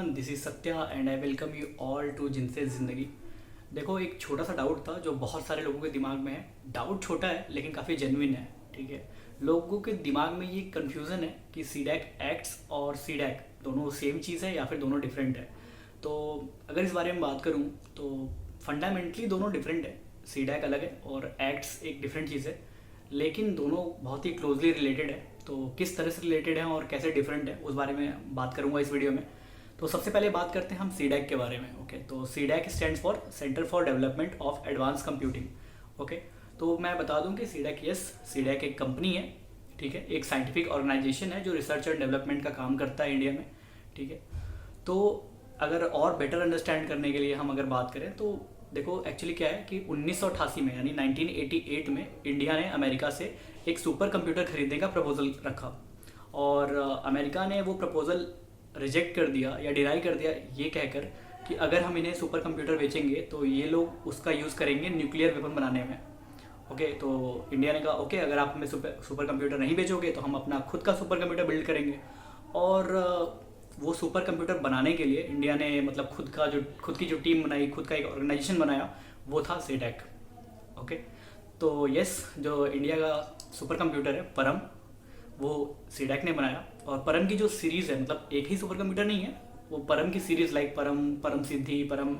Everyone, this is Satya and I welcome you all to जिनसे ज़िंदगी। देखो, एक छोटा सा डाउट था जो बहुत सारे लोगों के दिमाग में है। डाउट छोटा है लेकिन काफ़ी जेन्युइन है। ठीक है, लोगों के दिमाग में ये कन्फ्यूज़न है कि सी डैक एक्ट्स और सी डैक दोनों सेम चीज़ है या फिर दोनों डिफरेंट है। तो अगर इस बारे में बात करूँ तो फंडामेंटली दोनों डिफरेंट है। सी डैक अलग है और एक्ट्स एक डिफरेंट चीज़ है, लेकिन दोनों बहुत ही क्लोजली रिलेटेड है। तो किस तरह से रिलेटेड है और कैसे डिफरेंट है उस बारे में बात करूंगा इस वीडियो में। तो सबसे पहले बात करते हैं हम सी डैक के बारे में। ओके, तो C DAC stands for centre for development of advance computing. Okay, तो मैं बता दूं कि C DAC, yes, C DAC एक कंपनी है। ठीक है, एक साइंटिफिक ऑर्गेनाइजेशन है जो रिसर्च एंड डेवलपमेंट का काम करता है इंडिया में। ठीक है, तो अगर और बेटर अंडरस्टैंड करने के लिए हम अगर बात करें तो देखो, एक्चुअली क्या है कि 1988 में यानी 1988 में इंडिया ने अमेरिका से एक सुपर कंप्यूटर खरीदने का प्रपोजल रखा और अमेरिका ने वो प्रपोजल रिजेक्ट कर दिया या डिनाई कर दिया, ये कहकर कि अगर हम इन्हें सुपर कंप्यूटर बेचेंगे तो ये लोग उसका यूज़ करेंगे न्यूक्लियर वेपन बनाने में। ओके, तो इंडिया ने कहा ओके, अगर आप हमें सुपर कंप्यूटर नहीं बेचोगे तो हम अपना खुद का सुपर कंप्यूटर बिल्ड करेंगे। और वो सुपर कंप्यूटर बनाने के लिए इंडिया ने मतलब खुद की जो टीम बनाई, खुद का एक ऑर्गेनाइजेशन बनाया, वो था सीडैक। ओके, तो यस, जो इंडिया का सुपर कंप्यूटर है परम, वो सीडैक ने बनाया। और परम की जो सीरीज़ है, मतलब एक ही सुपर कंप्यूटर नहीं है, वो परम की सीरीज़, लाइक परम, Param Siddhi, Param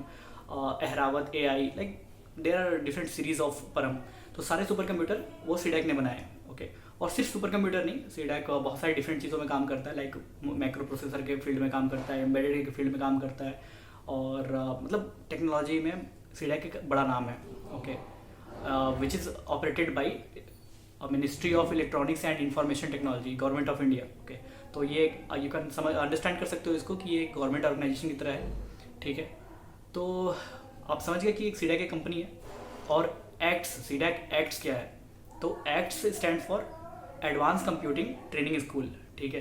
Airawat AI, like there are different series of Param. तो सारे सुपर कंप्यूटर वो सीडैक ने बनाए। ओके, और सिर्फ सुपर कंप्यूटर नहीं, सीडैक बहुत सारी डिफरेंट चीज़ों में काम करता है, लाइक मैक्रो प्रोसेसर के फील्ड में काम करता है, एम्बेडेड के फील्ड में काम करता है, और मतलब टेक्नोलॉजी में सीडैक एक बड़ा नाम है। Okay, which is operated by ministry of electronics and information technology, government of India. Okay, तो ये यू कैन समझ अंडरस्टैंड कर सकते हो इसको कि ये गवर्नमेंट ऑर्गेनाइजेशन की तरह है। ठीक है, तो आप समझ गए कि एक सीडैक एक कंपनी है। और एक्ट्स, सीडैक एक्ट्स क्या है? तो acts stand for advance computing training school. ठीक है,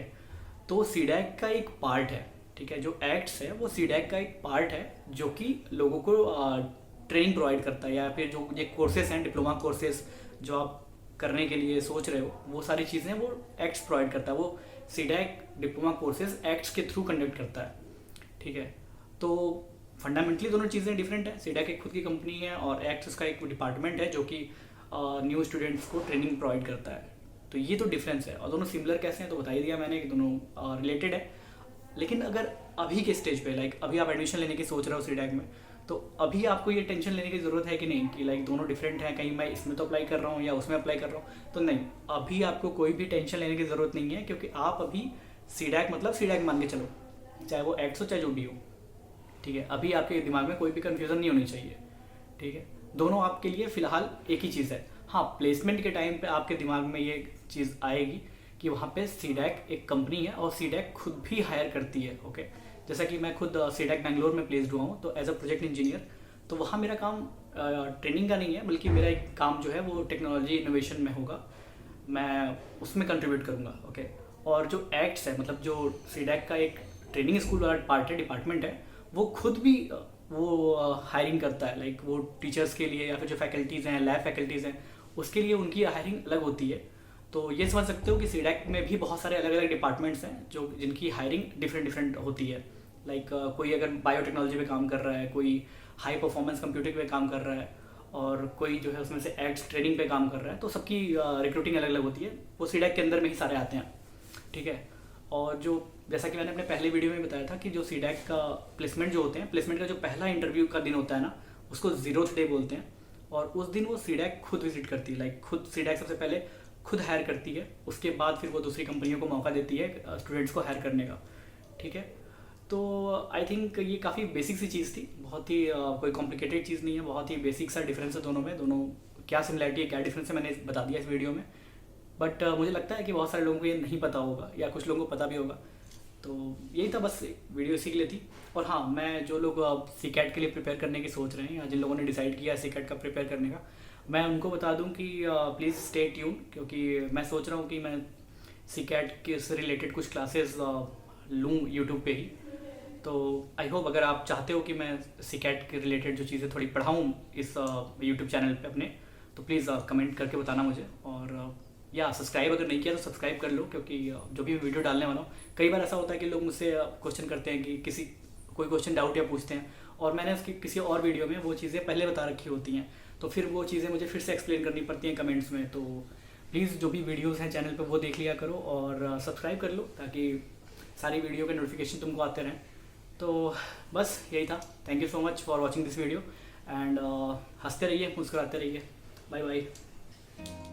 तो सीडैक का एक पार्ट है। ठीक है, जो एक्ट्स है वो सीडैक का एक पार्ट है जो कि लोगों को ट्रेनिंग प्रोवाइड करता है, या फिर जो ये कोर्सेज हैं, डिप्लोमा कोर्सेज जो आप करने के लिए सोच रहे हो, वो सारी चीज़ें वो एक्ट्स प्रोवाइड करता है। वो सीडैक डिप्लोमा कोर्सेज एक्ट्स के थ्रू कंडक्ट करता है। ठीक है, तो फंडामेंटली दोनों चीज़ें डिफरेंट है। सीडैक एक खुद की कंपनी है और एक्ट्स उसका एक डिपार्टमेंट है जो कि न्यू स्टूडेंट्स को ट्रेनिंग प्रोवाइड करता है। तो ये तो डिफरेंस है। और दोनों सिमिलर कैसे हैं तो बता ही दिया मैंने कि दोनों रिलेटेड है। लेकिन अगर अभी के स्टेज पे, लाइक अभी आप एडमिशन लेने की सोच रहे हो सीडैक में, तो अभी आपको ये टेंशन लेने की ज़रूरत है कि नहीं कि लाइक दोनों डिफरेंट हैं, कहीं मैं इसमें तो अप्लाई कर रहा हूँ या उसमें अप्लाई कर रहा हूँ। तो नहीं, अभी आपको कोई भी टेंशन लेने की ज़रूरत नहीं है, क्योंकि आप अभी सीडैक मतलब सीडैक मान के चलो, चाहे वो एक्ट्स हो चाहे जो भी हो। ठीक है, अभी आपके दिमाग में कोई भी कन्फ्यूज़न नहीं होनी चाहिए। ठीक है, दोनों आपके लिए फ़िलहाल एक ही चीज़ है। हाँ, प्लेसमेंट के टाइम पे आपके दिमाग में ये चीज़ आएगी कि वहाँ पे सीडैक एक कंपनी है और सीडैक खुद भी हायर करती है। ओके, जैसा कि मैं खुद सीडैक बैंगलोर में प्लेस्ड हुआ हूँ, तो एज अ प्रोजेक्ट इंजीनियर, तो वहाँ मेरा काम ट्रेनिंग का नहीं है, बल्कि मेरा एक काम जो है वो टेक्नोलॉजी इनोवेशन में होगा, मैं उसमें कंट्रीब्यूट करूँगा। ओके, और जो एक्ट्स है, मतलब जो सीडैक का एक ट्रेनिंग स्कूल वाला पार्ट है, डिपार्टमेंट है, वो खुद भी वो हायरिंग करता है, लाइक वो टीचर्स के लिए या फिर जो फैकल्टीज़ हैं, लैब फैकल्टीज़ हैं, उसके लिए उनकी हायरिंग अलग होती है। तो ये समझ सकते हो कि सीडैक में भी बहुत सारे अलग अलग डिपार्टमेंट्स हैं जो जिनकी हायरिंग डिफरेंट डिफरेंट होती है। लाइक कोई अगर बायोटेक्नोलॉजी पे काम कर रहा है, कोई हाई परफॉर्मेंस कंप्यूटिंग पे काम कर रहा है, और कोई जो है उसमें से एक्ट्स ट्रेनिंग पे काम कर रहा है, तो सबकी रिक्रूटिंग अलग अलग होती है। वो सीडैक के अंदर में ही सारे आते हैं। ठीक है, और जो जैसा कि मैंने अपने पहले वीडियो में बताया था कि जो सीडैक का प्लेसमेंट जो होते हैं, प्लेसमेंट का जो पहला इंटरव्यू का दिन होता है ना, उसको ज़ीरोथ डे बोलते हैं। और उस दिन वो सीडैक खुद विजिट करती है, लाइक खुद सीडैक सबसे पहले खुद हायर करती है, उसके बाद फिर वो दूसरी कंपनियों को मौका देती है स्टूडेंट्स को हायर करने का। ठीक है, तो आई थिंक ये काफ़ी बेसिक सी चीज़ थी, बहुत ही कोई कॉम्प्लिकेटेड चीज़ नहीं है, बहुत ही बेसिक सा डिफरेंस है दोनों में। दोनों क्या सिमिलरिटी है, क्या डिफरेंस है, मैंने बता दिया इस वीडियो में। बट मुझे लगता है कि बहुत सारे लोगों को ये नहीं पता होगा, या कुछ लोगों को पता भी होगा। तो यही था, बस वीडियो इसी के लिए थी। और हाँ, मैं जो लोग सीकैट के लिए प्रिपेयर करने की सोच रहे हैं, या जिन लोगों ने डिसाइड किया है सीकैट का प्रिपेयर करने का, मैं उनको बता दूं कि प्लीज़ स्टे ट्यून, क्योंकि मैं सोच रहा हूँ कि मैं सीकैट के से रिलेटेड कुछ क्लासेस लूँ यूट्यूब पे ही। तो आई होप अगर आप चाहते हो कि मैं सीकैट के रिलेटेड जो चीज़ें थोड़ी पढ़ाऊँ इस यूट्यूब चैनल पे अपने, तो प्लीज़ कमेंट करके बताना मुझे। और या सब्सक्राइब अगर नहीं किया तो सब्सक्राइब कर लो, क्योंकि जो भी वीडियो डालने वाला हूँ, कई बार ऐसा होता है कि लोग मुझसे क्वेश्चन करते हैं कि किसी कोई क्वेश्चन डाउट या पूछते हैं और मैंने उसकी किसी और वीडियो में वो चीज़ें पहले बता रखी होती हैं, तो फिर वो चीज़ें मुझे फिर से एक्सप्लेन करनी पड़ती हैं कमेंट्स में। तो प्लीज़ जो भी वीडियोस हैं चैनल पे वो देख लिया करो और सब्सक्राइब कर लो ताकि सारी वीडियो के नोटिफिकेशन तुमको आते रहें। तो बस यही था। Thank you so much for watching this video and हंसते रहिए, मुस्कुराते रहिए। Bye bye.